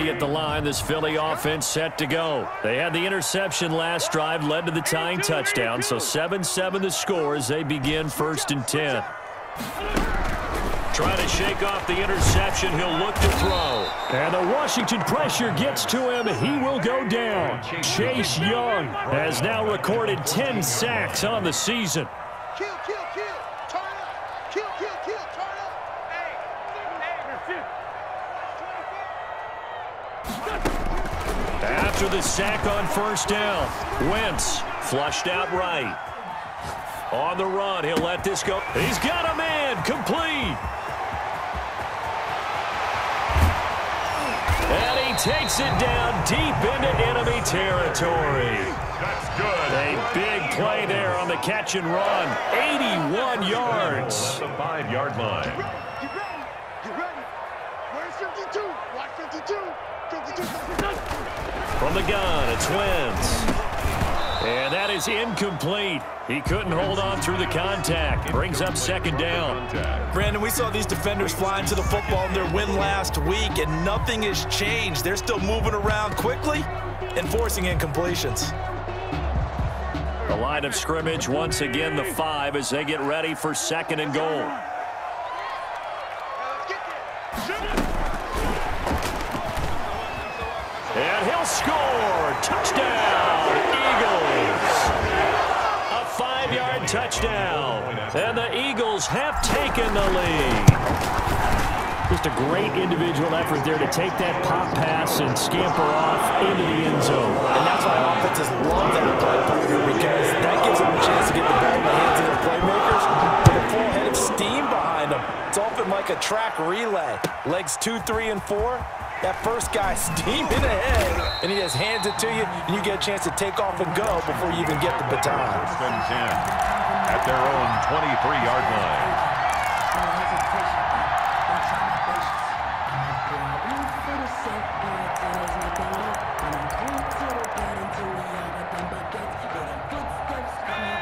ready at the line. This Philly offense set to go. They had the interception last drive, led to the tying touchdown. So 7-7 the score as they begin 1st and 10. Trying to shake off the interception. He'll look to throw. And the Washington pressure gets to him. He will go down. Chase Young has now recorded 10 sacks on the season. Kill, kill, kill. Turn up. Kill, kill, kill. Turn up. After the sack on 1st down, Wentz flushed out right. On the run, he'll let this go. He's got a man, complete. And he takes it down deep into enemy territory. That's good. A big play there on the catch and run. 81 yards. The 5-yard line. You ready? Where's 52? Watch 52. 52. From the gun, it's Wentz. And that is incomplete. He couldn't hold on through the contact. Brings up 2nd down. Brandon, we saw these defenders flying to the football in their win last week, and nothing has changed. They're still moving around quickly and forcing incompletions. The line of scrimmage, once again, the 5 as they get ready for 2nd and goal. And he'll score. Touchdown, Eagles. A 5-yard touchdown. And the Eagles have taken the lead. Just a great individual effort there to take that pop pass and scamper off into the end zone. And that's why offenses love that play partner, because that gives them a chance to get the ball in the hands of their playmakers with a full head of steam behind them. It's often like a track relay. Legs 2, 3, and 4. That first guy steaming ahead, and he just hands it to you, and you get a chance to take off and go before you even get the baton. 1st and 10 at their own 23-yard line.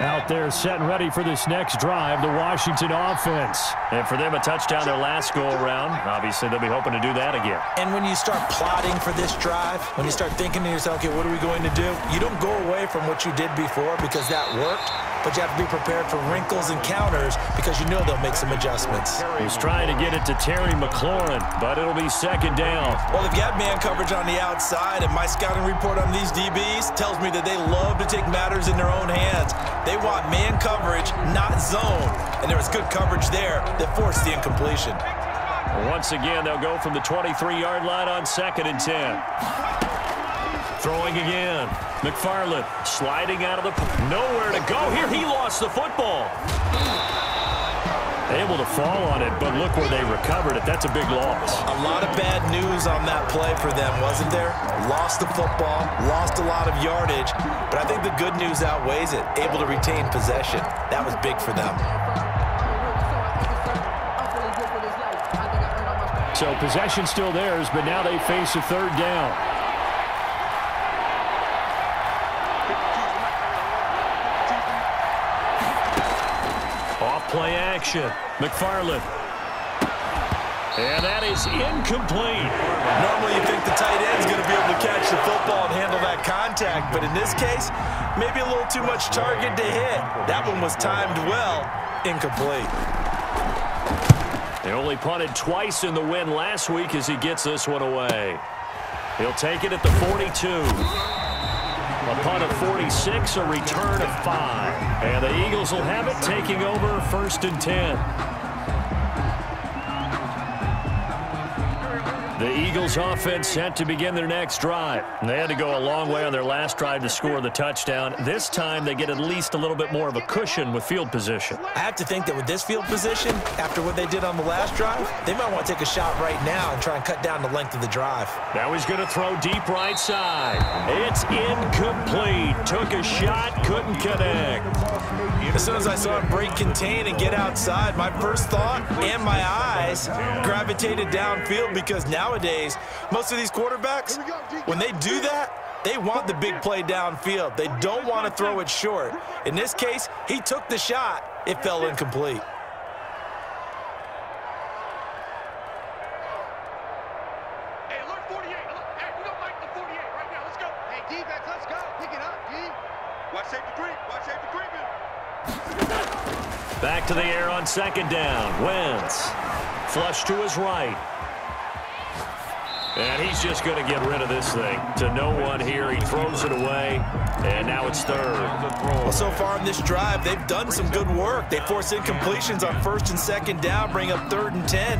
Out there set and ready for this next drive, the Washington offense. And for them, a touchdown their last go-around. Obviously, they'll be hoping to do that again. And when you start plotting for this drive, when you start thinking to yourself, okay, what are we going to do? You don't go away from what you did before because that worked, but you have to be prepared for wrinkles and counters because you know they'll make some adjustments. He's trying to get it to Terry McLaurin, but it'll be 2nd down. Well, if you have man coverage on the outside, and my scouting report on these DBs tells me that they love to take matters in their own hands. They want man coverage, not zone. And there was good coverage there that forced the incompletion. Once again, they'll go from the 23-yard line on 2nd and 10. Throwing again. McFarland sliding out of the... Nowhere to go here. He lost the football. Able to fall on it, but look where they recovered it. That's a big loss. A lot of bad news on that play for them, wasn't there? Lost the football, lost a lot of yardage, but I think the good news outweighs it. Able to retain possession. That was big for them. So possession still theirs, but now they face a 3rd down. Off-play action. McFarland. And that is incomplete. Normally you think the tight end's going to be able to catch the football and handle that contact, but in this case, maybe a little too much target to hit. That one was timed well. Incomplete. They only punted twice in the win last week as he gets this one away. He'll take it at the 42. A punt of 46, a return of 5. And the Eagles will have it, taking over 1st and 10. The Eagles offense set to begin their next drive. They had to go a long way on their last drive to score the touchdown. This time they get at least a little bit more of a cushion with field position. I have to think that with this field position, after what they did on the last drive, they might want to take a shot right now and try and cut down the length of the drive. Now he's going to throw deep right side. It's incomplete. Took a shot, couldn't connect. As soon as I saw him break contain and get outside, my first thought and my eyes gravitated downfield, because nowadays, most of these quarterbacks, when they do that, they want the big play downfield. They don't want to throw it short. In this case, he took the shot. It fell incomplete. Hey, alert 48. Back to the air on second down. Wentz. Flush to his right. And he's just going to get rid of this thing. To no one here. He throws it away. And now it's third. Well, so far in this drive, they've done some good work. They force incompletions on first and second down, bring up 3rd and 10.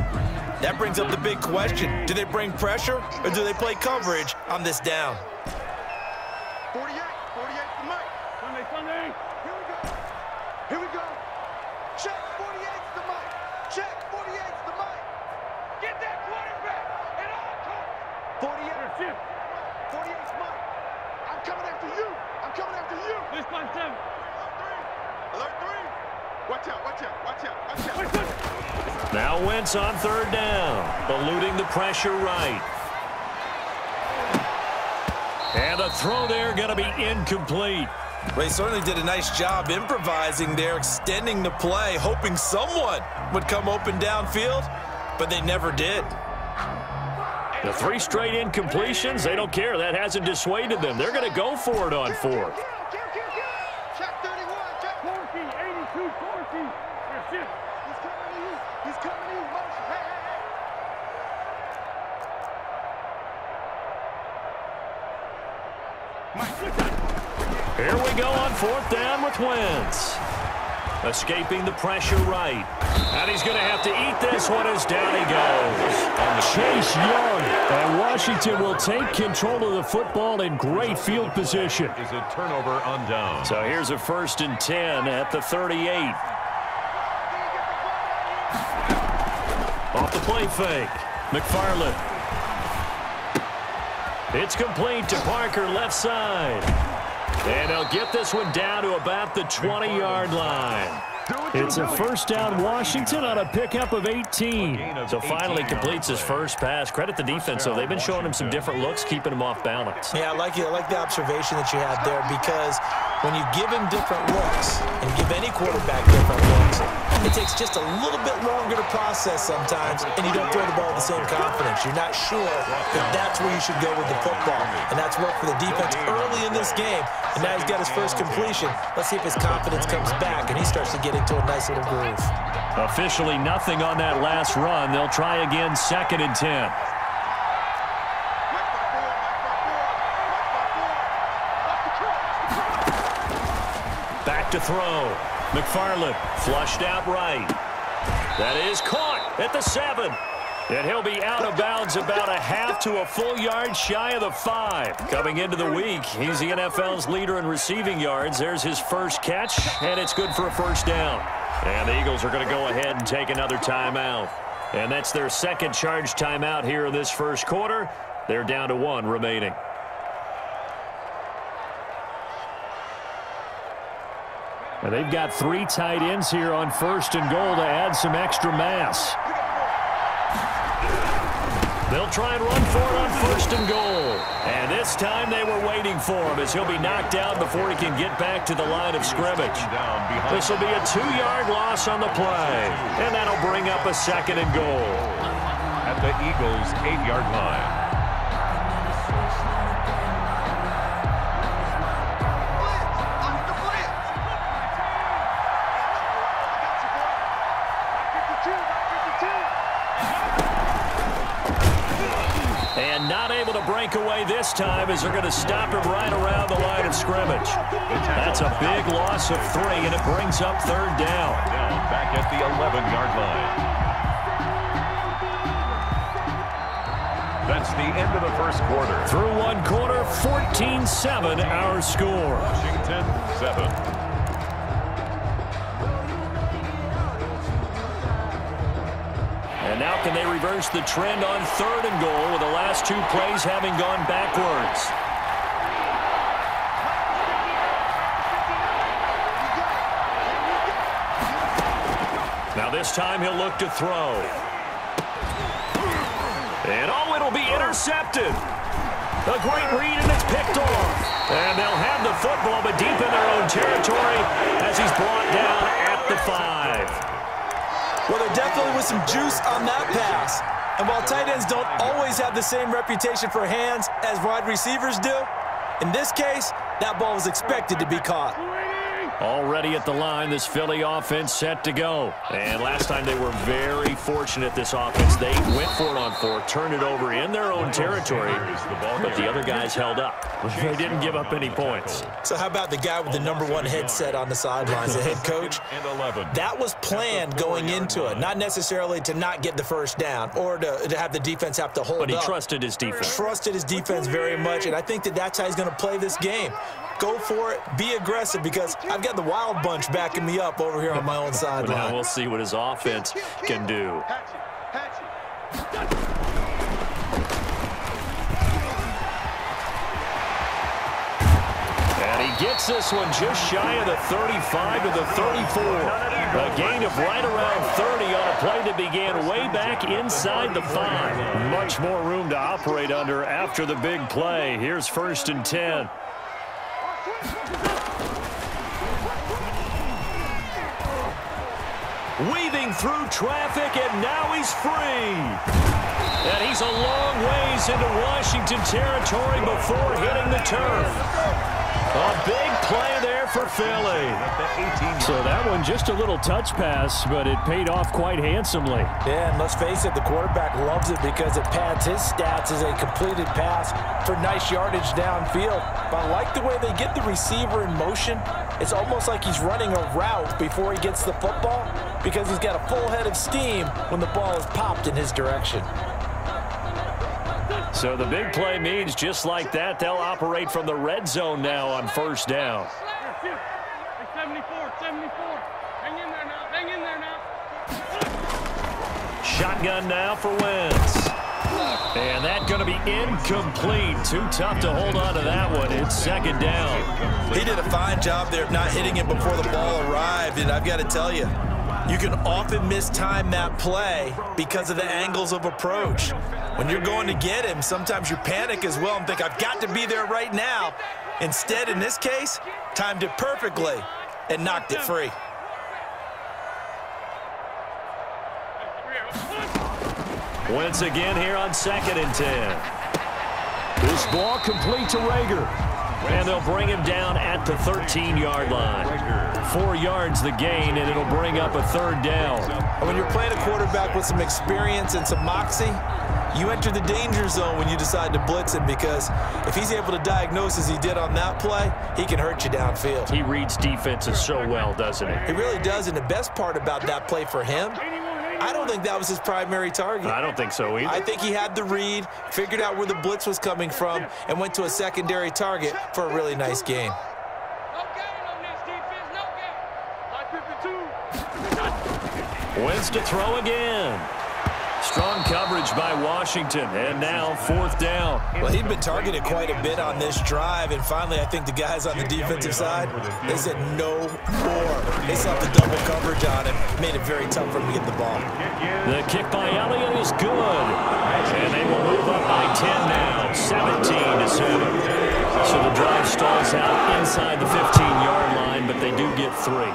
That brings up the big question. Do they bring pressure or do they play coverage on this down? 48 to Mike. Sunday. Here we go. Check 48's the Mike. Check 48's the Mike. Get that quarterback. And all come. 48. 48's Mike. I'm coming after you. I'm coming after you. This one, 7. Alert 3. Watch out. Now Wentz on third down. Eluding the pressure right. And the throw there going to be incomplete. Well, he certainly did a nice job improvising there, extending the play, hoping someone would come open downfield, but they never did. The 3 straight incompletions, they don't care. That hasn't dissuaded them. They're going to go for it on 4th. Check 31. Check 14. 82. 14. He's coming to you. Motion. Hey. Here we go on 4th down with Wentz. Escaping the pressure right. And he's going to have to eat this one as down he goes. Chase Young. And Washington will take control of the football in great field position. Is a turnover on down. So here's a 1st and 10 at the 38. Off the play fake. McFarland. It's complete to Parker left side. And they'll get this one down to about the 20-yard line. It's a first down Washington on a pickup of 18. So finally completes his first pass. Credit the defense, though. They've been showing him some different looks, keeping him off balance. Yeah, I like the observation that you had there, because when you give him different looks and give any quarterback different looks, it takes just a little bit longer to process sometimes, and you don't throw the ball with the same confidence. You're not sure if that's where you should go with the football, and that's worked for the defense early in this game, and now he's got his first completion. Let's see if his confidence comes back, and he starts to get into a nice little groove. Officially nothing on that last run. They'll try again 2nd and 10. Back to throw. McFarland flushed out right. That is caught at the 7. And he'll be out of bounds about a half to a full yard shy of the 5. Coming into the week, he's the NFL's leader in receiving yards. There's his first catch, and it's good for a first down. And the Eagles are going to go ahead and take another timeout. And that's their second charge timeout here in this first quarter. They're down to 1 remaining. And they've got 3 tight ends here on 1st and goal to add some extra mass. They'll try and run for it on 1st and goal. And this time they were waiting for him, as he'll be knocked down before he can get back to the line of scrimmage. This will be a 2-yard loss on the play. And that'll bring up a 2nd and goal. At the Eagles' 8-yard line. And not able to break away this time, as they're going to stop him right around the line of scrimmage. That's a big loss of 3, and it brings up 3rd down. Back at the 11-yard line. That's the end of the first quarter. Through 1 quarter, 14-7 our score. Washington 7. And now can they reverse the trend on 3rd and goal, with the last 2 plays having gone backwards? Now this time he'll look to throw. And oh, it'll be intercepted. A great read, and it's picked off. And they'll have the football, but deep in their own territory, as he's brought down at the 5. Well, there definitely was some juice on that pass. And while tight ends don't always have the same reputation for hands as wide receivers do, in this case, that ball was expected to be caught. Already at the line, this Philly offense set to go. And last time they were very fortunate, this offense. They went for it on 4, turned it over in their own territory, but the other guys held up. They didn't give up any points. So how about the guy with the #1 headset on the sidelines, the head coach? That was planned going into it, not necessarily to not get the first down or to have the defense have to hold up. But he trusted his defense. Trusted his defense very much, and I think that's how he's going to play this game. Go for it. Be aggressive, because I've got the Wild Bunch backing me up over here on my own sideline. Now we'll see what his offense can do. And he gets this one just shy of the 35 to the 34. A gain of right around 30 on a play that began way back inside the 5. Much more room to operate under after the big play. Here's 1st and 10. Weaving through traffic, and now he's free. And he's a long ways into Washington territory before hitting the turf. A big play there for Philly. So that one just a little touch pass, but it paid off quite handsomely. Yeah, and let's face it, the quarterback loves it because it pads his stats as a completed pass for nice yardage downfield. But I like the way they get the receiver in motion. It's almost like he's running a route before he gets the football, because he's got a full head of steam when the ball is popped in his direction. So the big play means just like that, they'll operate from the red zone now on 1st down. 74. Hang in there now. Hang in there now. Shotgun now for Wentz. And that's going to be incomplete. Too tough to hold on to that one. It's 2nd down. He did a fine job there of not hitting it before the ball arrived, and I've got to tell you, you can often mistime that play because of the angles of approach. When you're going to get him, sometimes you panic as well and think, I've got to be there right now. Instead, in this case, timed it perfectly and knocked it free. Wentz again here on 2nd and 10. This ball complete to Rager. And they'll bring him down at the 13-yard line. 4 yards the gain, and it'll bring up a 3rd down. And when you're playing a quarterback with some experience and some moxie, you enter the danger zone when you decide to blitz him, because if he's able to diagnose as he did on that play, he can hurt you downfield. He reads defenses so well, doesn't he? He really does, and the best part about that play for him, I don't think that was his primary target. I don't think so either. I think he had the read, figured out where the blitz was coming from, and went to a secondary target for a really nice gain. Wentz to throw again. Strong coverage by Washington, and now 4th down. Well, he'd been targeted quite a bit on this drive, and finally I think the guys on the defensive side, they said no more. They slapped the double coverage on him, made it very tough for him to get the ball. The kick by Elliott is good, and they will move up by 10 now, 17-7. So the drive stalls out inside the 15-yard line, but they do get 3.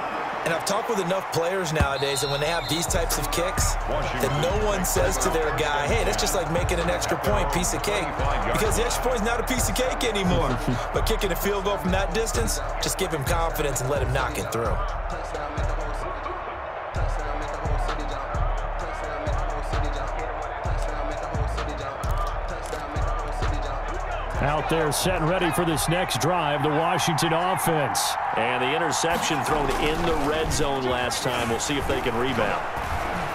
And I've talked with enough players nowadays, and when they have these types of kicks, that no one says to their guy, hey, that's just like making an extra point, piece of cake. Because the extra point is not a piece of cake anymore. But kicking a field goal from that distance, just give him confidence and let him knock it through. Out there set and ready for this next drive, the Washington offense. And the interception thrown in the red zone last time. We'll see if they can rebound.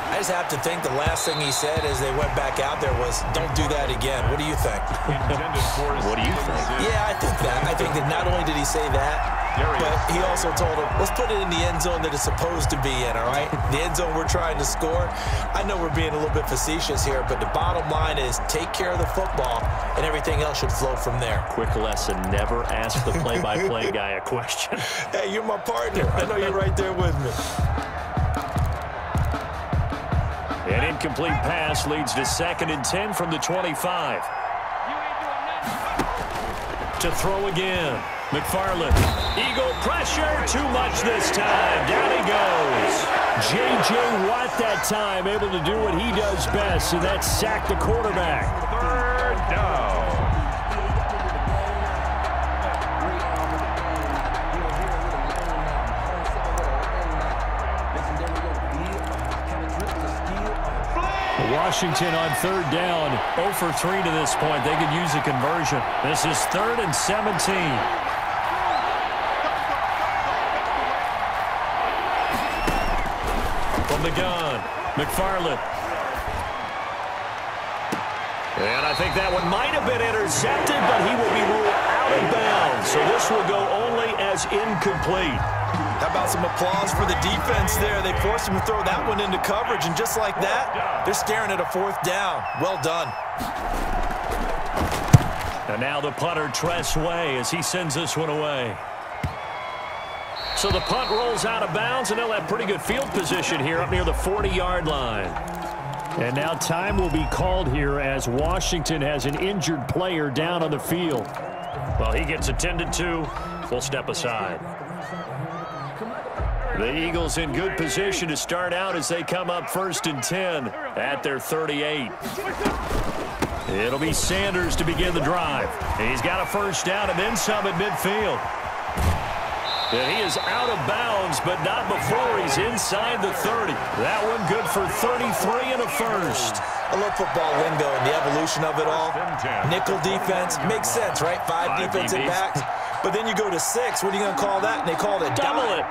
I just have to think the last thing he said as they went back out there was, don't do that again. What do you think? What do you think? Yeah, I think that. I think that not only did he say that, but he also told him, let's put it in the end zone that it's supposed to be in, all right? The end zone we're trying to score. I know we're being a little bit facetious here, but the bottom line is take care of the football, and everything else should flow from there. Quick lesson, never ask the play-by-play guy a question. Hey, you're my partner. I know you're right there with me. An incomplete pass leads to 2nd and 10 from the 25. To throw again. McFarland. Eagle pressure. Too much this time. Down he goes. J.J. Watt that time able to do what he does best, and that's sack the quarterback. 3rd down. Washington on third down, 0 for 3 to this point. They could use a conversion. This is 3rd and 17. From the gun, McFarland. And I think that one might have been intercepted, but he will be ruled out of bounds. So this will go only as incomplete. How about some applause for the defense there? They forced him to throw that one into coverage, and just like that, they're staring at a 4th down. Well done. And now the punter, Tress Way, as he sends this one away. So the punt rolls out of bounds, and they'll have pretty good field position here up near the 40-yard line. And now time will be called here as Washington has an injured player down on the field. Well, he gets attended to. We'll step aside. The Eagles in good position to start out as they come up 1st and 10 at their 38. It'll be Sanders to begin the drive. He's got a 1st down and then some at midfield. And he is out of bounds, but not before he's inside the 30. That one good for 33 and a 1st. I love football lingo and the evolution of it all. Nickel defense makes sense, right? 5 defensive backs. But then you go to 6. What are you going to call that? And they call it a dime.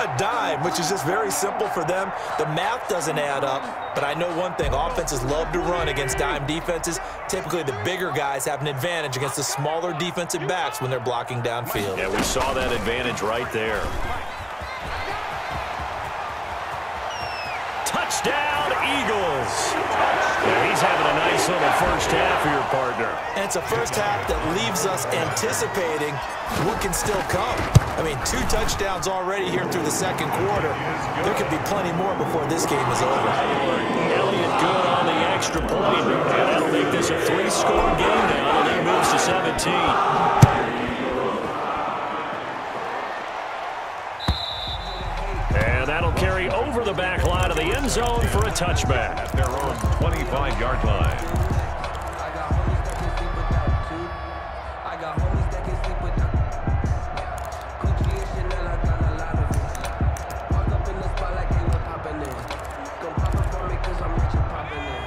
A dime, which is just very simple for them. The math doesn't add up. But I know one thing. Offenses love to run against dime defenses. Typically, the bigger guys have an advantage against the smaller defensive backs when they're blocking downfield. Yeah, we saw that advantage right there. Touchdown, Eagles. Yeah, he's having a nice little 1st half for your partner. And it's a 1st half that leaves us anticipating what can still come. I mean, 2 touchdowns already here through the 2nd quarter. There could be plenty more before this game is over. Elliott good on the extra point. And that'll make this a 3-score game now. The lead moves to 17. And that'll carry over the back line of the end zone for a touchback. At their own 25-yard line.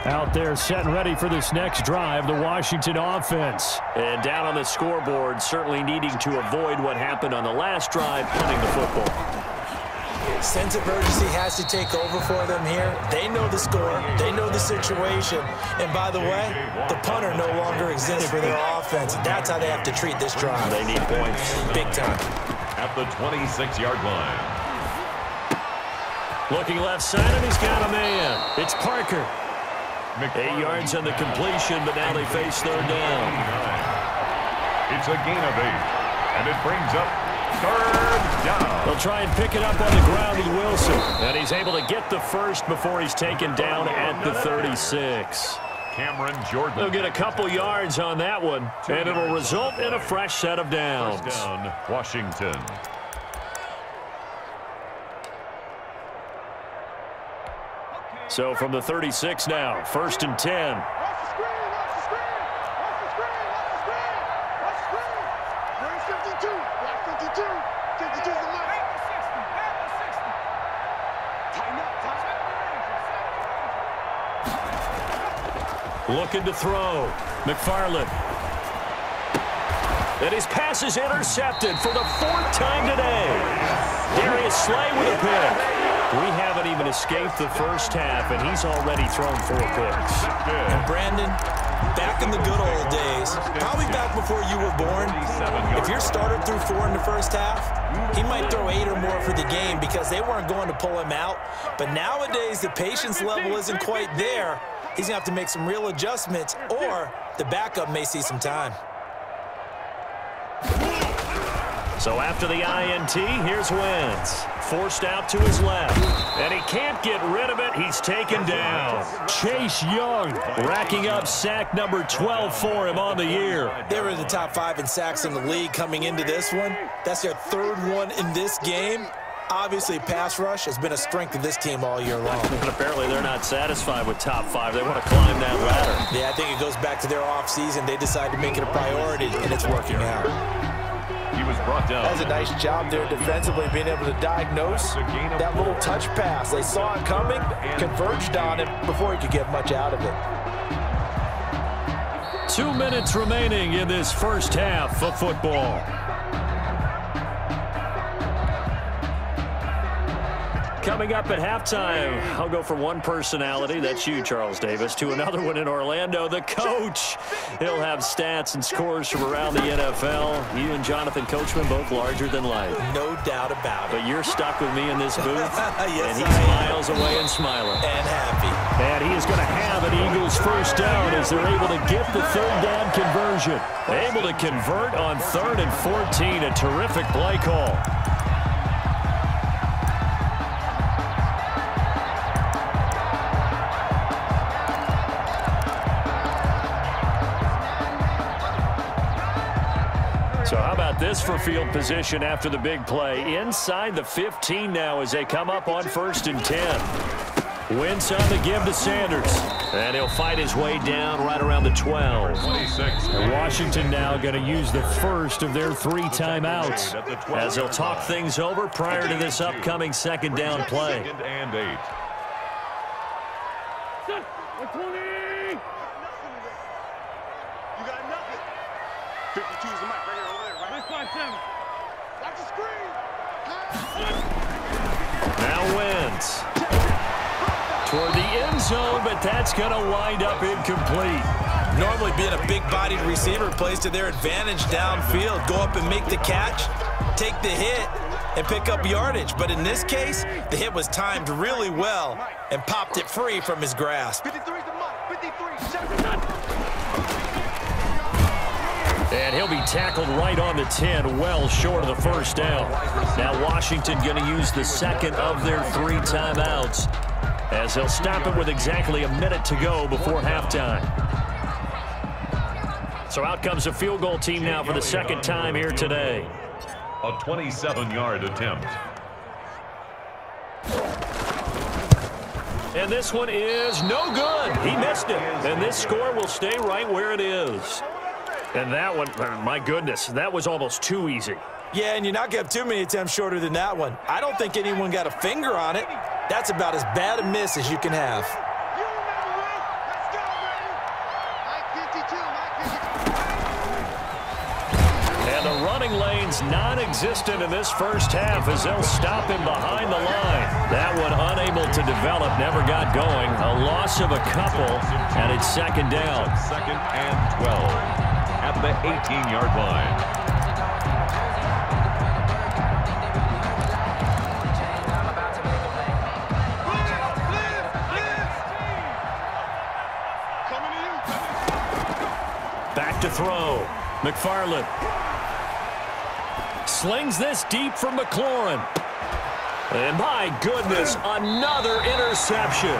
Out there set and ready for this next drive, the Washington offense. And down on the scoreboard, certainly needing to avoid what happened on the last drive, punting the football. Sense of urgency has to take over for them here. They know the score. They know the situation. And by the way, the punter no longer exists for their offense. That's how they have to treat this drive. They need points. Big time. At the 26-yard line. Looking left side, and he's got a man. It's Parker. 8 yards on the completion, but now they face 3rd down. It's a gain of 8. And it brings up 3rd down. They'll try and pick it up on the ground with Wilson. And he's able to get the 1st before he's taken down at the 36. Cameron Jordan. They'll get a couple yards on that one, and it'll result in a fresh set of downs. 1st down, Washington. So from the 36 now, 1st and 10. Looking to throw. McFarland. And his pass is intercepted for the 4th time today. Darius Slay with a pick. We haven't even escaped the 1st half, and he's already thrown 4 picks. And Brandon, back in the good old days, probably back before you were born, if your starter threw 4 in the 1st half, he might throw 8 or more for the game because they weren't going to pull him out. But nowadays, the patience level isn't quite there. He's going to have to make some real adjustments, or the backup may see some time. So after the INT, here's Wentz. Forced out to his left. And he can't get rid of it. He's taken down. Chase Young racking up sack number 12 for him on the year. They were in the top 5 in sacks in the league coming into this one. That's their 3rd one in this game. Obviously, pass rush has been a strength of this team all year long. And apparently they're not satisfied with top 5. They want to climb that ladder. Yeah, I think it goes back to their offseason. They decided to make it a priority, and it's working out. He was brought down. That's a nice job there defensively, being able to diagnose that little touch pass. They saw it coming, converged on him before he could get much out of it. 2 minutes remaining in this first half of football. Coming up at halftime, I'll go from one personality, that's you, Charles Davis, to another one in Orlando, the coach. He'll have stats and scores from around the NFL. You and Jonathan Coachman, both larger than life. No doubt about it. But you're stuck with me in this booth, yes, and he's miles away and smiling. And happy. And he is going to have an Eagles first down as they're able to get the third down conversion. Able to convert on 3rd and 14, a terrific play call. So how about this for field position after the big play? Inside the 15 now as they come up on 1st and 10. Wentz on the give to Sanders. And he'll fight his way down right around the 12. 26. And Washington now going to use the first of their 3 timeouts as they'll talk things over prior to this upcoming 2nd down play. 2nd and 8. You got nothing. 52 is the mic right here, over there, right? 5-7. Watch the screen. Now Wentz toward the end zone, but that's going to wind up incomplete. Normally being a big-bodied receiver plays to their advantage downfield. Go up and make the catch, take the hit, and pick up yardage. But in this case, the hit was timed really well and popped it free from his grasp. 53 is the mic. 53. Shut And he'll be tackled right on the 10, well short of the first down. Now Washington going to use the 2nd of their 3 timeouts as they'll stop it with exactly a minute to go before halftime. So out comes a field goal team now for the 2nd time here today. A 27-yard attempt. And this one is no good. He missed it. And this score will stay right where it is. And that one, my goodness, that was almost too easy. Yeah, and you're not going to have too many attempts shorter than that one. I don't think anyone got a finger on it. That's about as bad a miss as you can have. You remember me? Let's go, baby. Mike 52, Mike 52. And the running lane's non-existent in this first half as they'll stop him behind the line. That one unable to develop, never got going. A loss of a couple, and it's 2nd down. 2nd and 12 at the 18-yard line. Back to throw. McFarland slings this deep from McLaurin. And my goodness, another interception.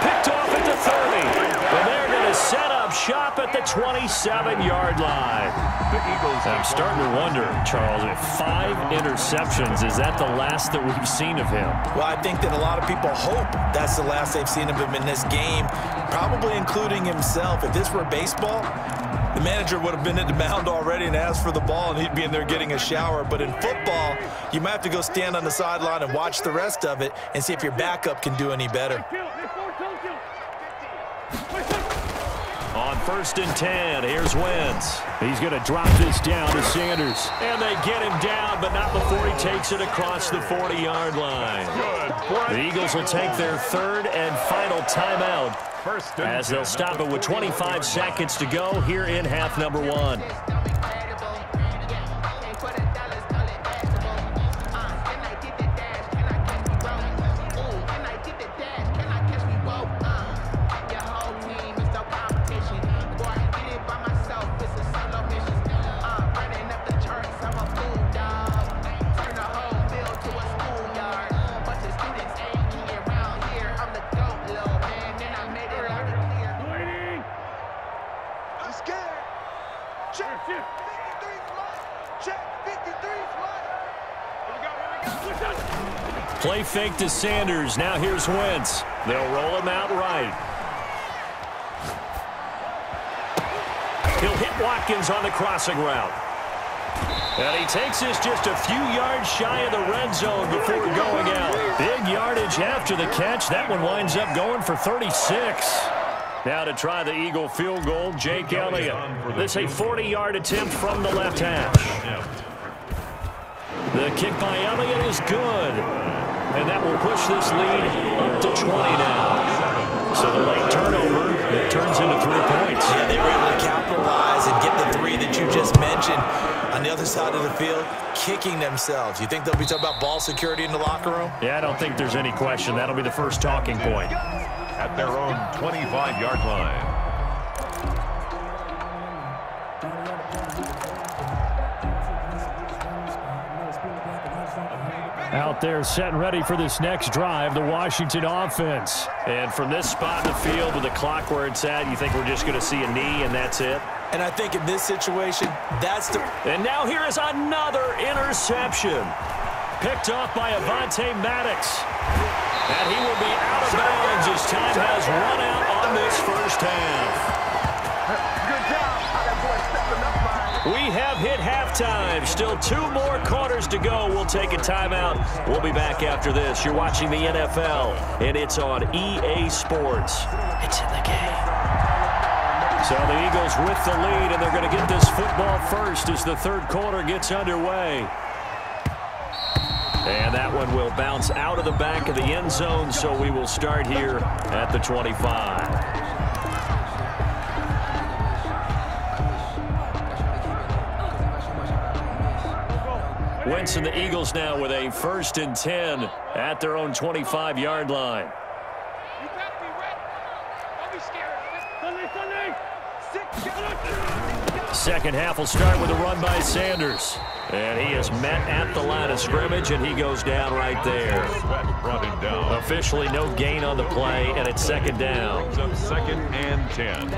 Picked off at the 30. And they're going to set up shop at the 27-yard line. I'm starting to wonder, Charles, if 5 interceptions, is that the last that we've seen of him? Well, I think that a lot of people hope that's the last they've seen of him in this game, probably including himself. If this were baseball, the manager would have been at the mound already and asked for the ball, and he'd be in there getting a shower. But in football, you might have to go stand on the sideline and watch the rest of it and see if your backup can do any better. On 1st and 10, here's Wentz. He's going to drop this down to Sanders. And they get him down, but not before he takes it across the 40-yard line. The Eagles will take their 3rd and final timeout as they'll stop it with 25 seconds to go here in half number 1. Play fake to Sanders. Now here's Wentz. They'll roll him out right. He'll hit Watkins on the crossing route. And he takes this just a few yards shy of the red zone before going out. Big yardage after the catch. That one winds up going for 36. Now to try the Eagle field goal, Jake Elliott. This is a 40-yard attempt from the left hash. The kick by Elliott is good. And that will push this lead up to 20 now. So the late turnover, it turns into 3 points. Yeah, they were able to capitalize and get the 3 that you just mentioned. On the other side of the field, kicking themselves. You think they'll be talking about ball security in the locker room? Yeah, I don't think there's any question. That'll be the first talking point. At their own 25-yard line. Out there set and ready for this next drive, the Washington offense. And from this spot in the field with the clock where it's at, you think we're just going to see a knee and that's it? And I think in this situation, that's the... And now here is another interception. Picked off by Avonte Maddox. And he will be out of bounds as time has run out on this first half. We have hit halftime. Still 2 more quarters to go. We'll take a timeout. We'll be back after this. You're watching the NFL, and it's on EA Sports. It's in the game. So the Eagles with the lead, and they're going to get this football first as the third quarter gets underway. And that one will bounce out of the back of the end zone, so we will start here at the 25. Wentz and the Eagles now with a 1st and 10 at their own 25-yard line. You better be ready. Don't be scared. Sunday. Second half will start with a run by Sanders. And he is met at the line of scrimmage, and he goes down right there. Brought him down. Officially no gain on the play, and it's 2nd down. Brings up 2nd and 10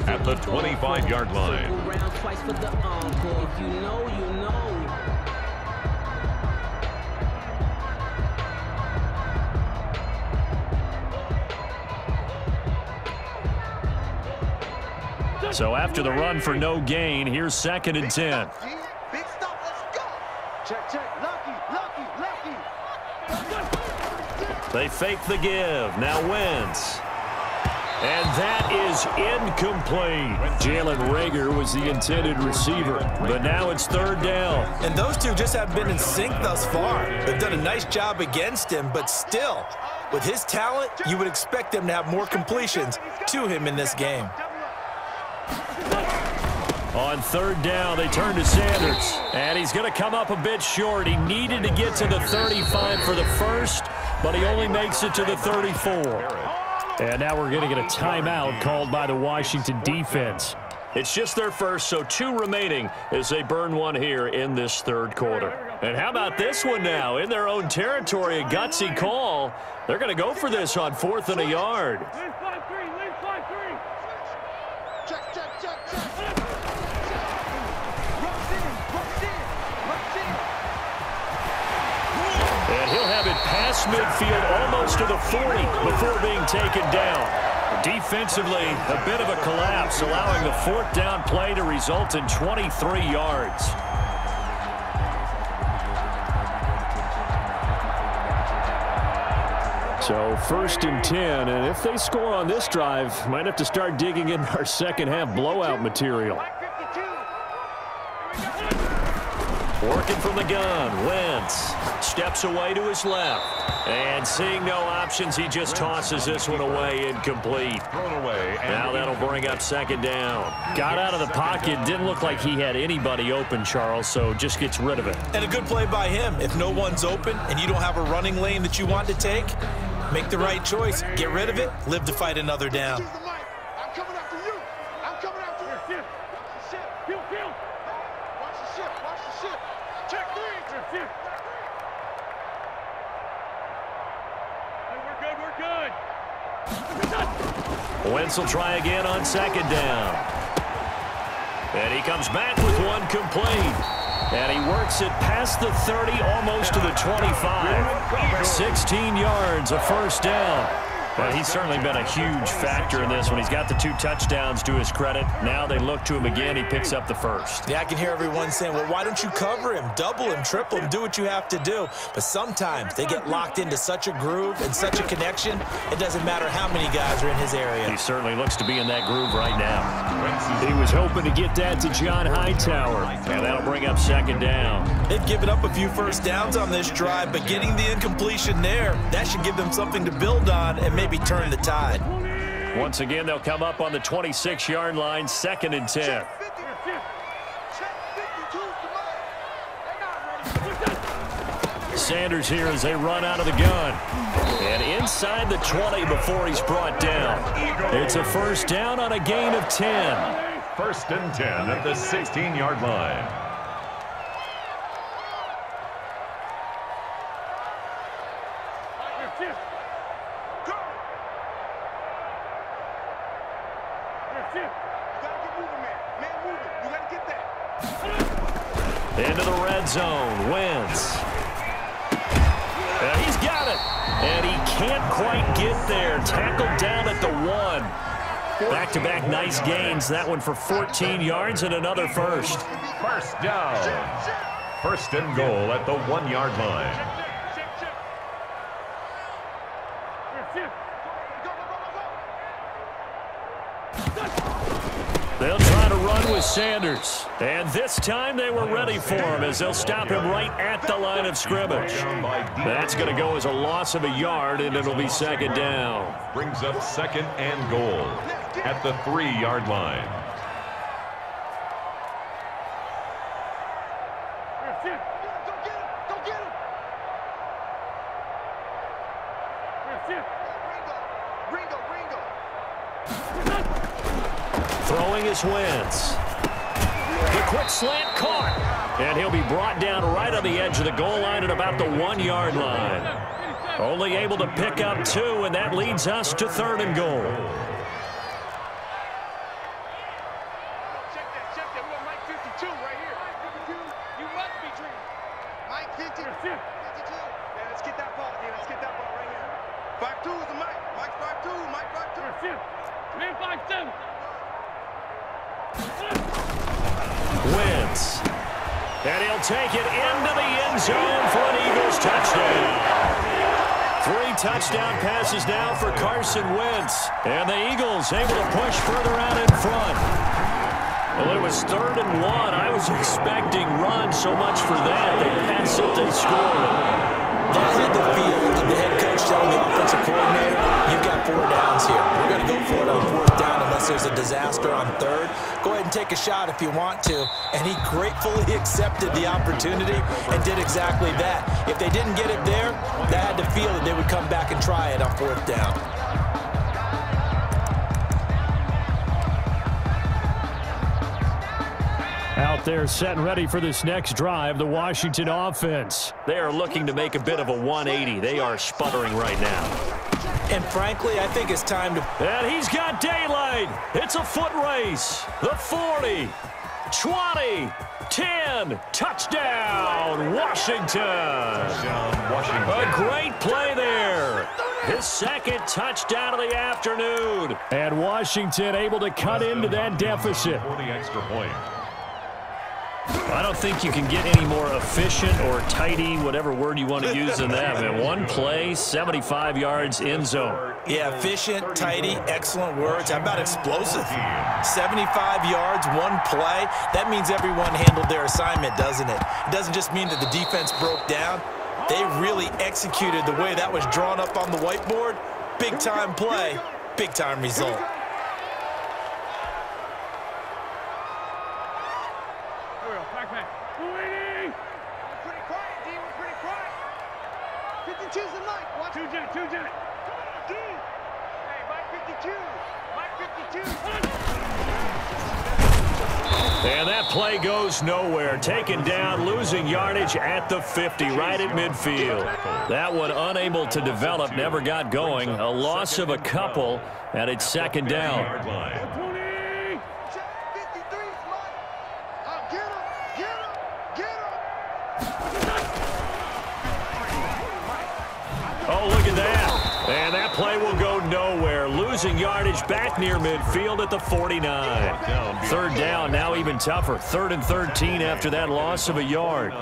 at the 25-yard line. So after the run for no gain, here's 2nd and 10. Big stop, let's go. Check, check. Lucky. They fake the give. Now Wentz. And that is incomplete. Jalen Reagor was the intended receiver, but now it's 3rd down. And those two just have been in sync thus far. They've done a nice job against him, but still, with his talent, you would expect them to have more completions to him in this game. On 3rd down, they turn to Sanders. And he's going to come up a bit short. He needed to get to the 35 for the first, but he only makes it to the 34. And now we're going to get a timeout called by the Washington defense. It's just their first, so 2 remaining as they burn one here in this 3rd quarter. And how about this one now? In their own territory, a gutsy call. They're going to go for this on 4th and a yard. And he'll have it past midfield almost to the 40 before being taken down. Defensively, a bit of a collapse, allowing the 4th down play to result in 23 yards. So 1st and 10, and if they score on this drive, might have to start digging in our second half blowout material. Working from the gun, Wentz steps away to his left. And seeing no options, he just tosses this one away, incomplete. Thrown away. Now that'll bring up 2nd down. Got out of the pocket, didn't look like he had anybody open, Charles, so just gets rid of it. And a good play by him. If no one's open and you don't have a running lane that you want to take, make the right choice. Get rid of it, live to fight another down. I'm coming after you. I'm coming after you. Watch the ship. Watch the ship. Watch the ship. Check 3. We're good. Wentz will try again on 2nd down. And he comes back with one complete. And he works it past the 30, almost to the 25. 16 yards, a 1st down. He's certainly been a huge factor in this when he's got the 2 touchdowns to his credit. Now they look to him again. He picks up the first. Yeah, I can hear everyone saying, well, why don't you cover him, double him, triple him, do what you have to do. But sometimes they get locked into such a groove and such a connection, it doesn't matter how many guys are in his area. He certainly looks to be in that groove right now. He was hoping to get that to John Hightower, and that'll bring up 2nd down. They've given up a few first downs on this drive, but getting the incompletion there, that should give them something to build on and maybe turn the tide. Once again, they'll come up on the 26-yard line, 2nd and 10. Sanders here as they run out of the gun. And inside the 20 before he's brought down. It's a first down on a gain of 10. 1st and 10 at the 16-yard line. Into the red zone, Wentz. He's got it, and he can't quite get there. Tackled down at the 1. Back-to-back nice gains. That one for 14 yards and another first. First down. 1st and goal at the 1-yard line. They'll try to run with Sanders. And this time they were ready for him as they'll stop him right at the line of scrimmage. That's going to go as a loss of a yard, and it'll be 2nd down. Brings up 2nd and goal at the 3-yard line. Throwing is Wentz. The quick slant caught. And he'll be brought down right on the edge of the goal line at about the 1-yard line. Only able to pick up 2, and that leads us to 3rd and goal. Check that. We got Mike 52 right here. Mike 52, you must be dreaming. Mike 52. Yeah, let's get that ball again. Let's get that ball right here. 5-2 is the Mike. Mike 5-2. Mike 5-2. Man 5-7. Wentz. And he'll take it into the end zone for an Eagles touchdown. 3 touchdown passes now for Carson Wentz. And the Eagles able to push further out in front. Well, it was 3rd and 1. I was expecting run so much for that. They pass it, they score. That had the feel of the head coach telling the offensive coordinator, you've got 4 downs here. We're going to go for it on 4th down unless there's a disaster on 3rd. Go ahead and take a shot if you want to. And he gratefully accepted the opportunity and did exactly that. If they didn't get it there, they had to feel that they would come back and try it on 4th down. Out there set and ready for this next drive, the Washington offense. They are looking to make a bit of a 180. They are sputtering right now. And frankly, I think it's time to... And he's got daylight. It's a foot race. The 40, 20, 10, touchdown, Washington. A great play there. His 2nd touchdown of the afternoon. And Washington able to cut into that deficit. For the extra point. I don't think you can get any more efficient or tidy, whatever word you want to use in that. Man, 1 play, 75 yards, end zone. Yeah, efficient, tidy, excellent words. How about explosive? 75 yards, 1 play. That means everyone handled their assignment, doesn't it? It doesn't just mean that the defense broke down. They really executed the way that was drawn up on the whiteboard. Big-time play, big-time result. And that play goes nowhere. Taken down, losing yardage at the 50, right at midfield. That one unable to develop, never got going. A loss of a couple, and it's 2nd down. Oh, look at that. And that play will go losing yardage back near midfield at the 49. Third down, now even tougher. 3rd and 13 after that loss of a yard. Here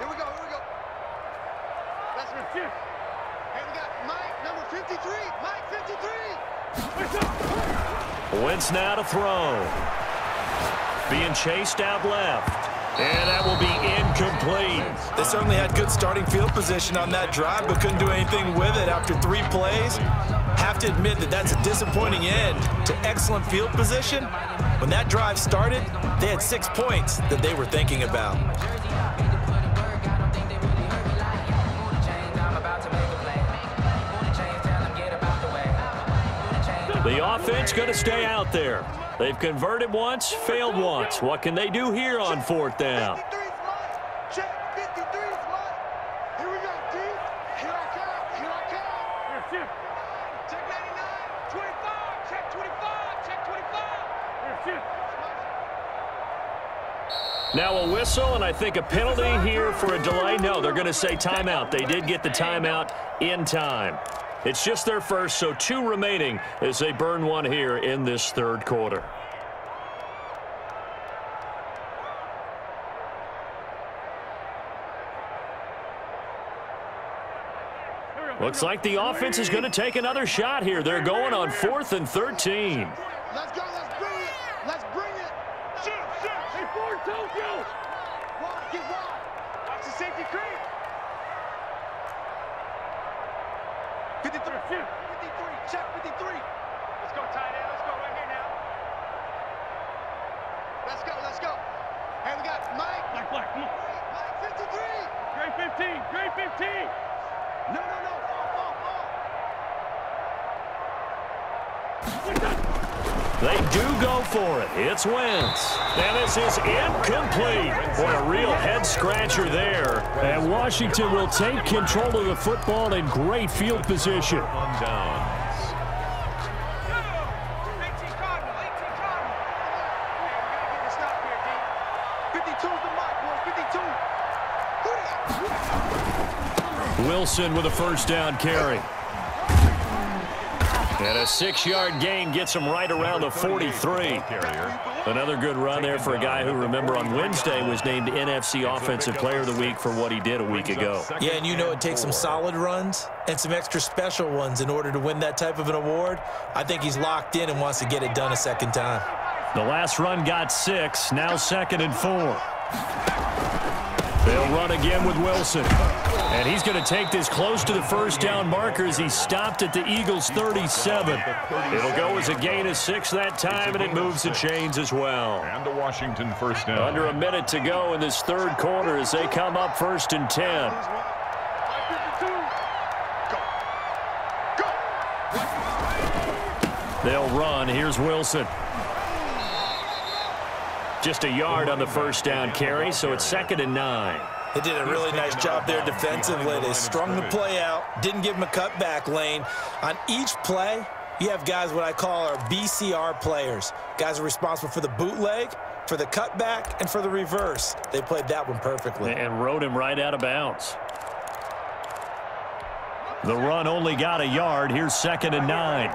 we go. That's my fifth. And we got Mike, number 53. Mike, 53. Wentz now to throw. Being chased out left. And that will be incomplete. They certainly had good starting field position on that drive, but couldn't do anything with it after 3 plays. Have to admit that that's a disappointing end to excellent field position. When that drive started, they had 6 points that they were thinking about. The offense going to stay out there. They've converted once, failed once. What can they do here on 4th down? Check 53's Mike. Here we go, D. Here I come. Check 99. 25. Check 25. Check 25. Now a whistle, and I think a penalty here for a delay. No, they're going to say timeout. They did get the timeout in time. It's just their first, so 2 remaining as they burn one here in this 3rd quarter. Looks like the offense is going to take another shot here. They're going on 4th and 13. Let's go. Let's bring it. Shoot. Hey, Ford, Tokyo. Get wide. Watch the safety creep. 53. Check 53. Let's go, tight end. Let's go right here now. Let's go. Hey, we got Mike. Black, come on. Mike 53. Grade 15. No. They do go for it. It's Wentz. And this is incomplete. Boy, a real head-scratcher there. And Washington will take control of the football in great field position. Downs. 18 Cardinal. Hey, we gotta get this stop here, D. 52's the mark, boys. 52. Wilson with a first down carry. And a 6-yard gain gets him right around the 43. Another good run there for a guy who, remember, on Wednesday was named NFC Offensive Player of the Week for what he did a week ago. Yeah, and you know it takes some solid runs and some extra special ones in order to win that type of an award. I think he's locked in and wants to get it done a second time. The last run got 6, now 2nd and 4. They'll run again with Wilson. And he's going to take this close to the first down marker as he stopped at the Eagles' 37. It'll go as a gain of 6 that time, and it moves the chains as well. And a Washington first down. Under a minute to go in this 3rd quarter as they come up 1st and 10. They'll run. Here's Wilson. Just a yard on the first down carry, so it's 2nd and 9. They did a really nice job there defensively. They strung the play out, didn't give him a cutback lane. On each play, you have guys what I call our BCR players. Guys are responsible for the bootleg, for the cutback, and for the reverse. They played that one perfectly. And rode him right out of bounds. The run only got a yard. Here's 2nd and 9.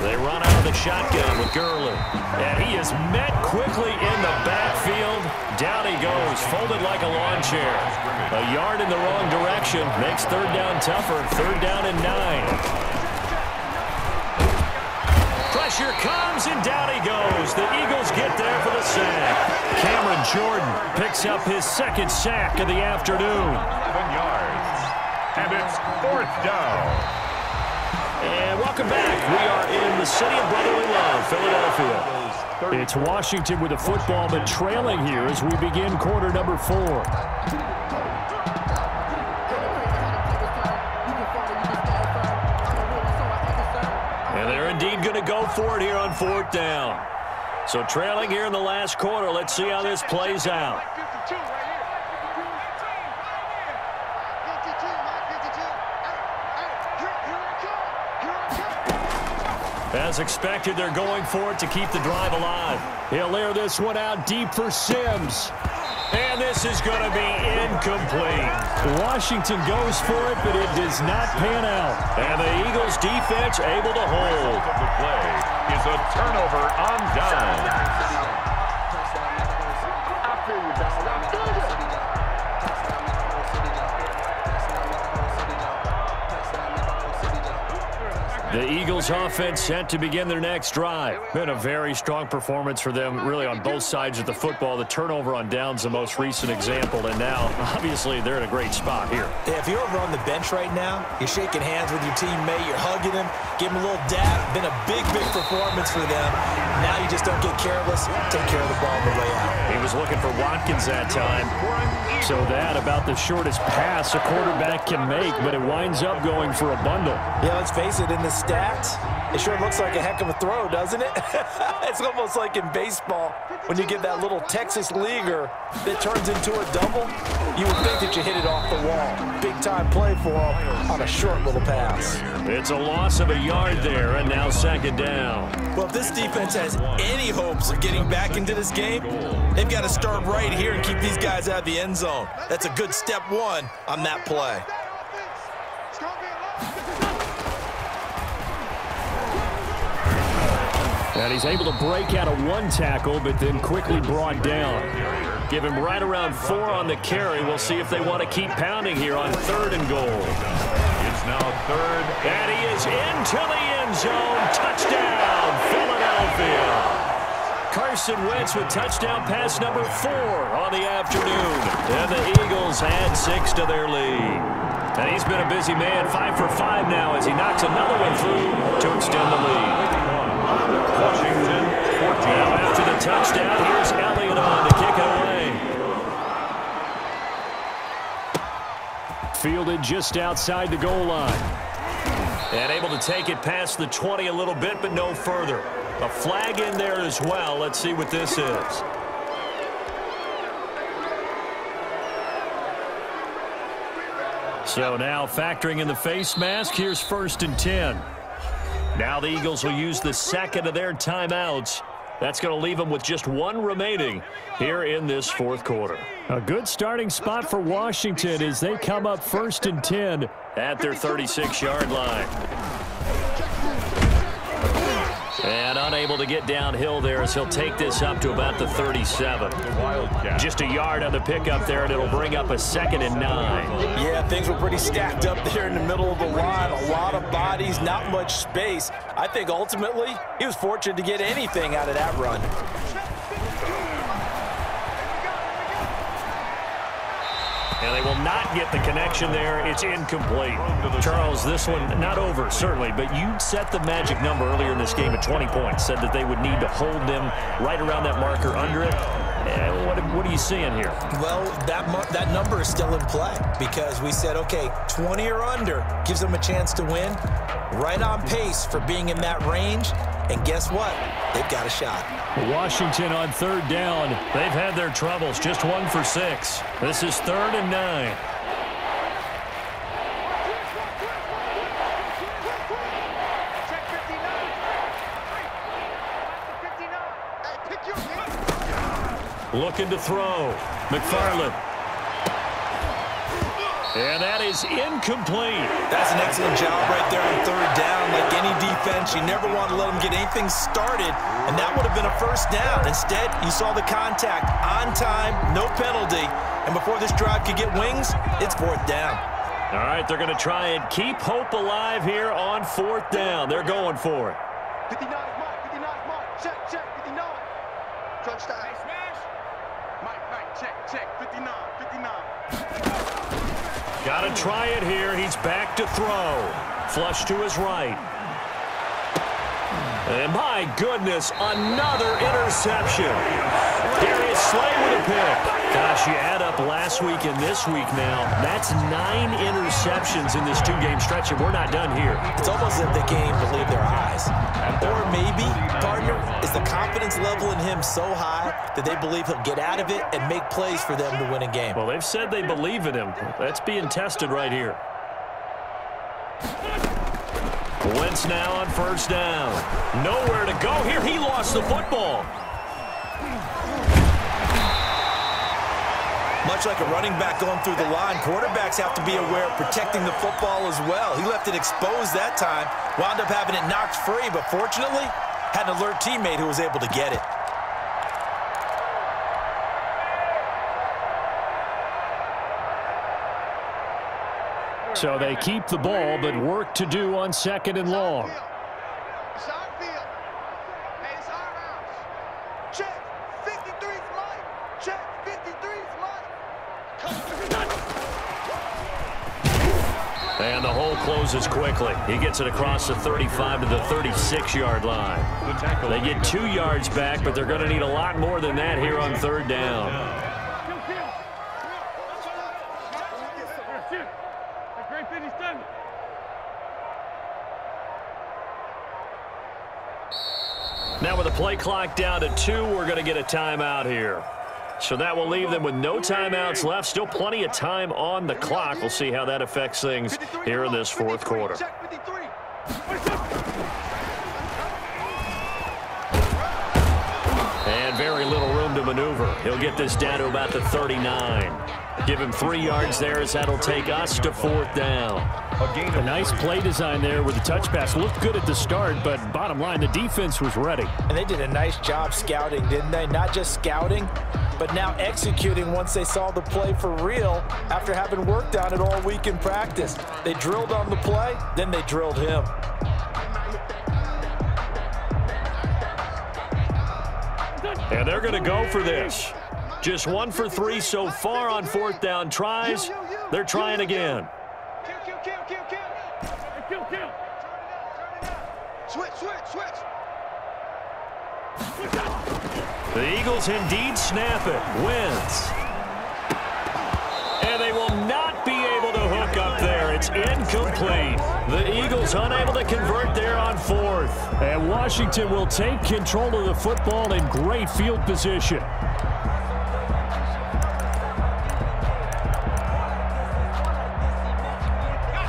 They run out of the shotgun with Gurley. And he is met quickly in the backfield. Down he goes, folded like a lawn chair. A yard in the wrong direction makes 3rd down tougher. 3rd down and 9. Pressure comes, and down he goes. The Eagles get there for the sack. Cameron Jordan picks up his 2nd sack of the afternoon. 7 yards. And it's 4th down. And welcome back. We are in the city of brotherly love, Philadelphia. It's Washington with the football, but trailing here as we begin quarter number 4. And they're indeed going to go for it here on 4th down. So trailing here in the last quarter. Let's see how this plays out. As expected, they're going for it to keep the drive alive. He'll air this one out deep for Sims. And this is going to be incomplete. Washington goes for it, but it does not pan out. And the Eagles defense able to hold. The play is a turnover on down. The Eagles offense set to begin their next drive. Been a very strong performance for them, really on both sides of the football. The turnover on down's the most recent example, and now, obviously, they're in a great spot here. Yeah, if you're over on the bench right now, you're shaking hands with your teammate, you're hugging him, give him a little dab. Been a big, big performance for them. Now you just don't get careless, take care of the ball on the way out. He was looking for Watkins that time. So that about the shortest pass a quarterback can make, but it winds up going for a bundle. Yeah, let's face it, in the stats, it sure looks like a heck of a throw, doesn't it? It's almost like in baseball when you get that little Texas leaguer that turns into a double. You would think that you hit it off the wall. Big-time play for him on a short little pass. It's a loss of a yard there, and now second down. Well, if this defense has any hopes of getting back into this game, they've got to start right here and keep these guys out of the end zone. That's a good step one on that play. And he's able to break out of one tackle, but then quickly brought down. Give him right around 4 on the carry. We'll see if they want to keep pounding here on 3rd and goal. It's now 3rd. And he is into the end zone. Touchdown, Philadelphia. Carson Wentz with touchdown pass number 4 on the afternoon. And the Eagles add 6 to their lead. And he's been a busy man, 5 for 5 now as he knocks another one through to extend the lead. Washington 14. Now after the touchdown, here's Elliott on to kick it away. Fielded just outside the goal line. And able to take it past the 20 a little bit, but no further. A flag in there as well. Let's see what this is. So now factoring in the face mask, here's 1st and 10. Now the Eagles will use the second of their timeouts. That's going to leave them with just 1 remaining here in this 4th quarter. A good starting spot for Washington as they come up 1st and 10 at their 36-yard line. And unable to get downhill there as he'll take this up to about the 37. Just a yard on the pickup there, and it'll bring up a 2nd and 9. Yeah, things were pretty stacked up there in the middle of the line. A lot of bodies, not much space. I think ultimately he was fortunate to get anything out of that run. And they will not get the connection there. It's incomplete. Charles, this one not over, certainly, but you set the magic number earlier in this game at 20 points, said that they would need to hold them right around that marker under it. What are you seeing here? Well, that number is still in play because we said, okay, 20 or under gives them a chance to win. Right on pace for being in that range. And guess what? They've got a shot. Washington on 3rd down. They've had their troubles. Just 1 for 6. This is 3rd and 9. Looking to throw. McFarland. And that is incomplete. That's an excellent job right there on 3rd down. Like any defense, you never want to let them get anything started, and that would have been a 1st down. Instead, you saw the contact on time, no penalty, and before this drive could get wings, it's 4th down. All right, they're going to try and keep hope alive here on 4th down. They're going for it. 59 Mike, 59 Mike, check, 59. Touchdown. Hey, smash. Mike, check, 59. Got to try it here. He's back to throw. Flush to his right. And my goodness, another interception. Darius Slay with a pick. Gosh, you add up last week and this week now. That's 9 interceptions in this 2-game stretch, and we're not done here. It's almost as if they can't even believe their eyes. Or maybe, partner, is the confidence level in him so high that they believe he'll get out of it and make plays for them to win a game. Well, they've said they believe in him. That's being tested right here. Wentz now on 1st down. Nowhere to go here. He lost the football. Much like a running back going through the line, quarterbacks have to be aware of protecting the football as well. He left it exposed that time, wound up having it knocked free, but fortunately, had an alert teammate who was able to get it. So they keep the ball, but work to do on 2nd and long. It's our field. Hey, it's our house. Check. 53's mine. Check. 53's mine. And the hole closes quickly. He gets it across the 35 to the 36-yard line. They get 2 yards back, but they're going to need a lot more than that here on 3rd down. Now with the play clock down to 2, we're going to get a timeout here. So that will leave them with no timeouts left. Still plenty of time on the clock. We'll see how that affects things here in this 4th quarter. And very little room to maneuver. He'll get this down to about the 39. Give him 3 yards there as that'll take us to 4th down. A nice play design there with the touch pass. Looked good at the start, but bottom line, the defense was ready. And they did a nice job scouting, didn't they? Not just scouting, but now executing once they saw the play for real after having worked on it all week in practice. They drilled on the play, then they drilled him. And they're going to go for this. Just 1 for 3 so far on 4th down tries. They're trying again. Switch. The Eagles indeed snap it. Wins. And they will not be able to hook up there. It's incomplete. The Eagles unable to convert there on 4th. And Washington will take control of the football in great field position.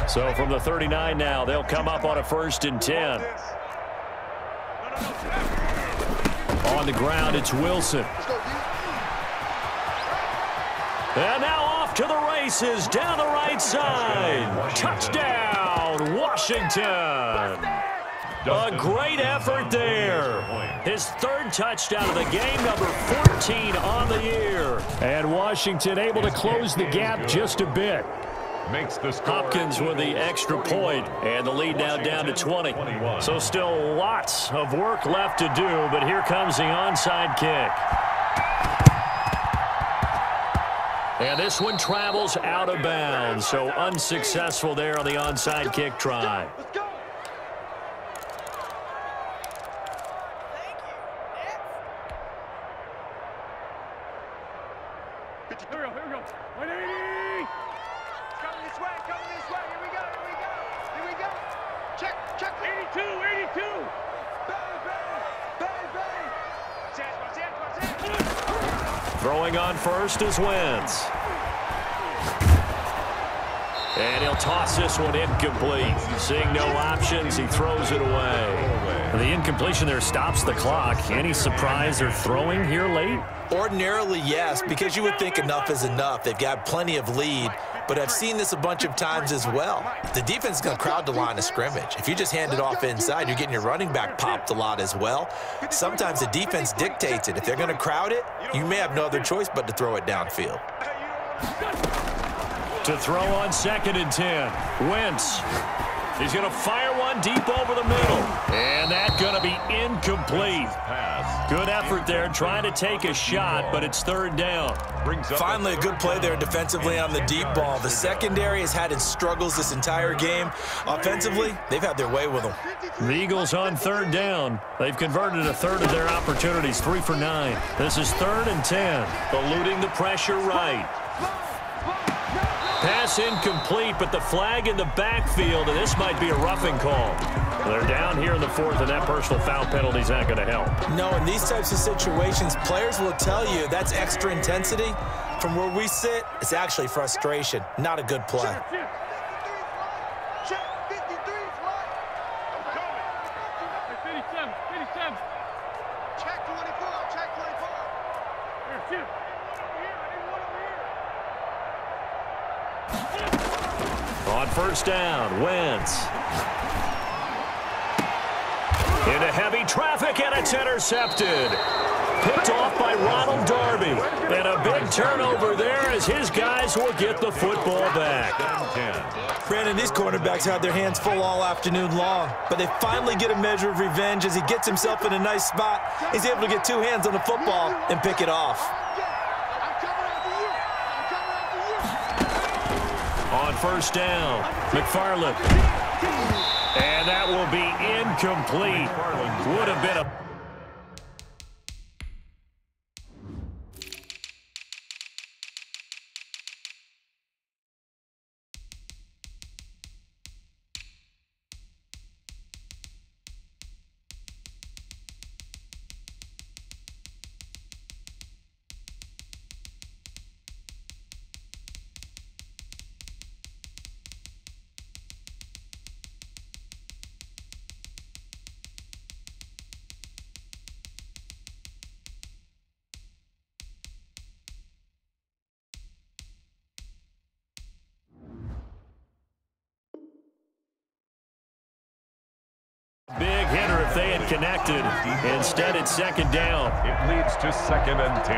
So from the 39 now, they'll come up on a 1st and 10. On the ground, it's Wilson. And now off to the races down the right side. Touchdown, Washington. A great effort there. His 3rd touchdown of the game, number 14 on the year. And Washington able to close the gap just a bit. Makes the score. Hopkins with the extra point, and the lead now down to 20. So still lots of work left to do, but here comes the onside kick. And this one travels out of bounds, so unsuccessful there on the onside kick try. Throwing on first is Wentz. And he'll toss this one incomplete. Seeing no options, he throws it away. The incompletion there stops the clock. Any surprise they're throwing here late? Ordinarily, yes, because you would think enough is enough. They've got plenty of lead, but I've seen this a bunch of times as well. The defense is going to crowd the line of scrimmage. If you just hand it off inside, you're getting your running back popped a lot as well. Sometimes the defense dictates it. If they're going to crowd it, you may have no other choice but to throw it downfield. To throw on 2nd and 10. Wentz. He's going to fire one deep over the middle. And that's going to be incomplete. Good effort there trying to take a shot, but it's 3rd down. Finally, a good play there defensively on the deep ball. The secondary has had its struggles this entire game. Offensively, they've had their way with them. The Eagles on 3rd down. They've converted a 1/3 of their opportunities, 3 for 9. This is 3rd and 10. Eluding the pressure right. Pass incomplete, but the flag in the backfield, and this might be a roughing call. They're down here in the 4th, and that personal foul penalty is not going to help. No, in these types of situations, players will tell you that's extra intensity. From where we sit, it's actually frustration, not a good play. On first down, Wentz. Into heavy traffic, and it's intercepted. Picked off by Ronald Darby. And a big turnover there as his guys will get the football back. Brandon, these cornerbacks had their hands full all afternoon long, but they finally get a measure of revenge as he gets himself in a nice spot. He's able to get two hands on the football and pick it off. On first down, McFarland. And that will be incomplete. Would have been a... Big hitter if they had connected. Instead, it's second down. It leads to 2nd and 10.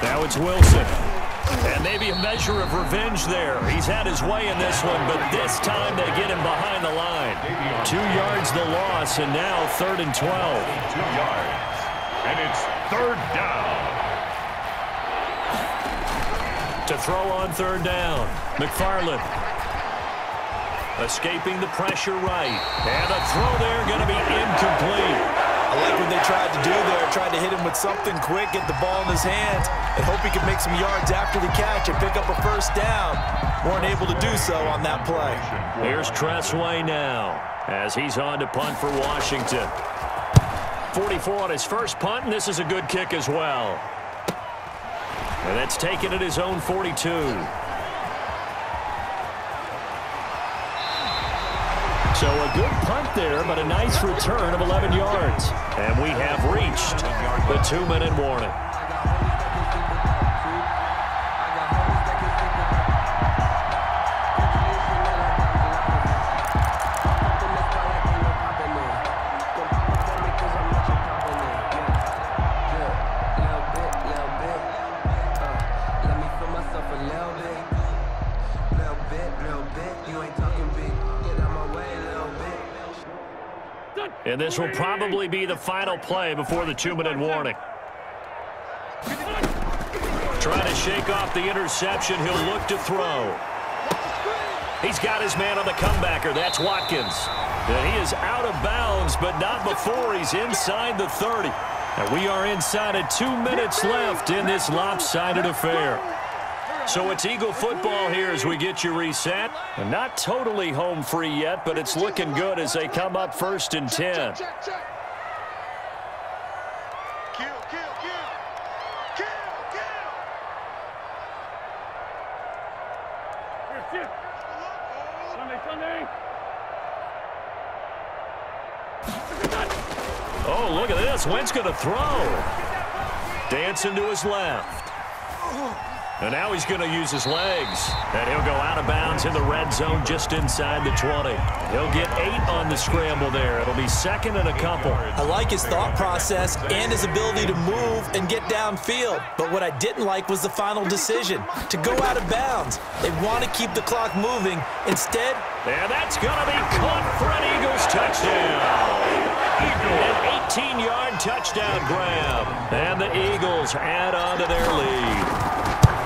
Now it's Wilson. And maybe a measure of revenge there. He's had his way in this one, but this time they get him behind the line. 2 yards the loss, and now 3rd and 12. 2 yards. And it's 3rd down. To throw on 3rd down, McFarland. Escaping the pressure right. And the throw there going to be incomplete. I like what they tried to do there, tried to hit him with something quick, get the ball in his hands, and hope he could make some yards after the catch and pick up a first down. Weren't able to do so on that play. Here's Tressway now as he's on to punt for Washington. 44 on his first punt, and this is a good kick as well. And that's taken at his own 42. So a good punt there, but a nice return of 11 yards. And we have reached the 2-minute warning. And this will probably be the final play before the 2-minute warning. Trying to shake off the interception. He'll look to throw. He's got his man on the comebacker. That's Watkins. And he is out of bounds, but not before he's inside the 30. And we are inside of 2 minutes left in this lopsided affair. So it's Eagle football here as we get you reset. And not totally home free yet, but it's looking good as they come up 1st and 10. Oh, look at this. Wentz going to throw. Dancing to his left. And now he's going to use his legs. And he'll go out of bounds in the red zone just inside the 20. He'll get 8 on the scramble there. It'll be 2nd and a couple. I like his thought process and his ability to move and get downfield. But what I didn't like was the final decision, to go out of bounds. They want to keep the clock moving. Instead, and that's going to be caught for an Eagles touchdown. An 18-yard touchdown grab. And the Eagles add on to their lead.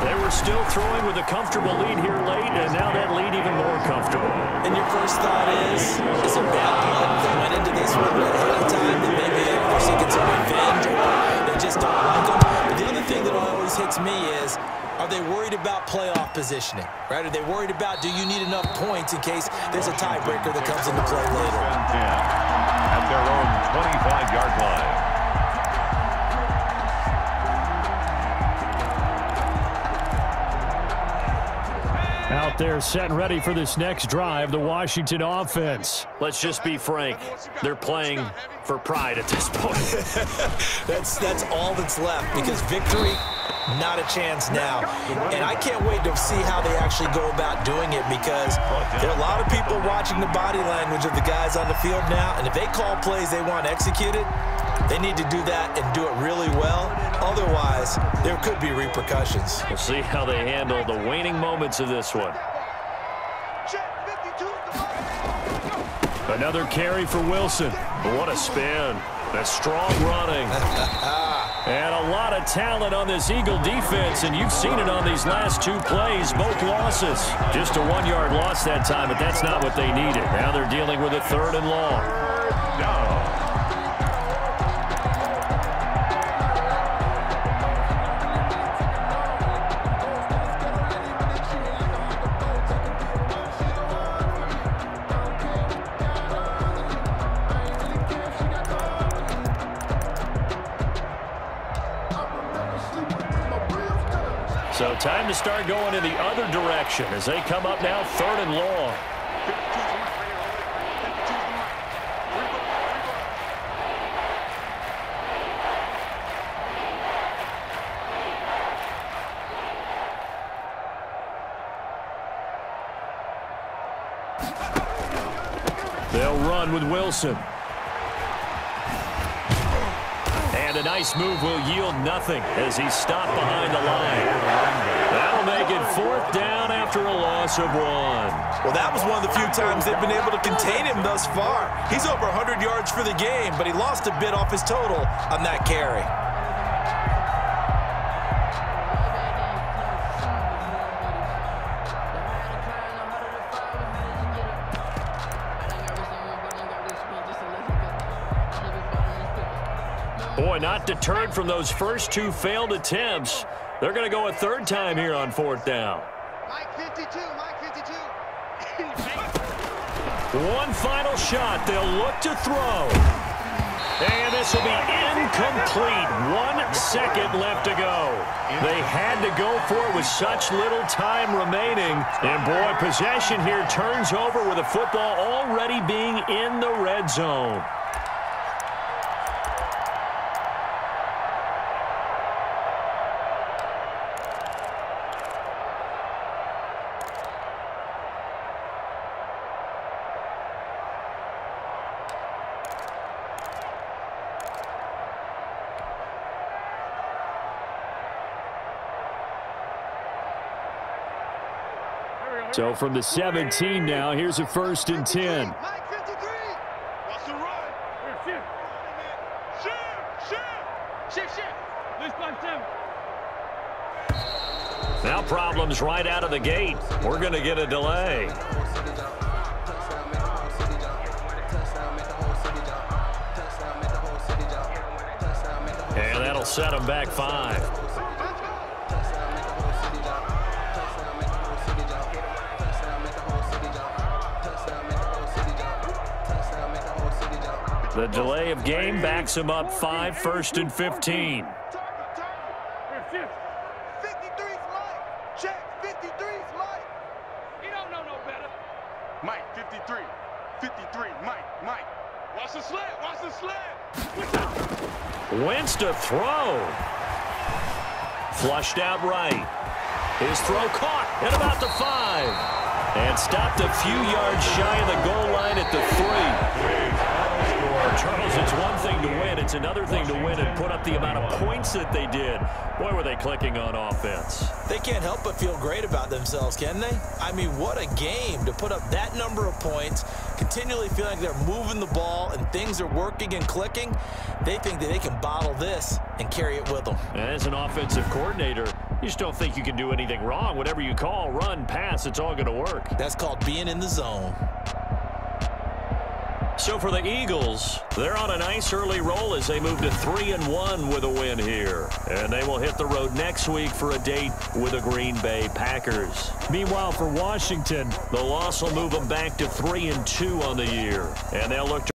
They were still throwing with a comfortable lead here late, and now that lead even more comfortable. And your first thought is there bad blood that went into this one ahead of time, that maybe they're seeking some revenge, or they just don't like them? But the other thing that always hits me is, are they worried about playoff positioning, right? Are they worried about, do you need enough points in case there's a tiebreaker that comes into play later? At their own 25-yard line. out there setting ready for this next drive, the Washington offense. Let's just be frank. They're playing for pride at this point. That's all that's left, because victory, not a chance now. And I can't wait to see how they actually go about doing it, because there are a lot of people watching the body language of the guys on the field now, and if they call plays they want executed, they need to do that and do it really well. Otherwise, there could be repercussions. We'll see how they handle the waning moments of this one. Another carry for Wilson. What a spin. That's strong running. And a lot of talent on this Eagle defense, and you've seen it on these last two plays, both losses. Just a 1-yard loss that time, but that's not what they needed. Now they're dealing with a 3rd and long. Down. So time to start going in the other direction as they come up now 3rd and long. They'll run with Wilson. And a nice move will yield nothing as he's stopped behind the line. That'll make it 4th down after a loss of 1. Well, that was one of the few times they've been able to contain him thus far. He's over 100 yards for the game, but he lost a bit off his total on that carry. Boy, not deterred from those first 2 failed attempts. They're going to go a 3rd time here on 4th down. Mike 52, Mike 52. One final shot. They'll look to throw. And this will be incomplete. 1 second left to go. They had to go for it with such little time remaining. And, boy, possession here turns over with the football already being in the red zone. So from the 17 now, here's a 1st and 10. Mike 53. What's the run? Shift. This 5-7. Now problems right out of the gate. We're going to get a delay. And that'll set them back 5. The delay of game backs him up 5, 1st and 15. 53's Mike. Check. 53's Mike. He don't know no better. Mike 53. 53. Mike. Watch the slant. Wentz to throw. Flushed out right. His throw caught at about the 5. And stopped a few yards shy of the goal line at the 3. Charles, it's one thing to win. It's another thing to win and put up the amount of points that they did. Boy, were they clicking on offense. They can't help but feel great about themselves, can they? I mean, what a game to put up that number of points, continually feeling like they're moving the ball and things are working and clicking. They think that they can bottle this and carry it with them. And as an offensive coordinator, you just don't think you can do anything wrong. Whatever you call, run, pass, it's all going to work. That's called being in the zone. So for the Eagles, they're on a nice early roll as they move to 3-1 with a win here. And they will hit the road next week for a date with the Green Bay Packers. Meanwhile, for Washington, the loss will move them back to 3-2 on the year. And they'll look to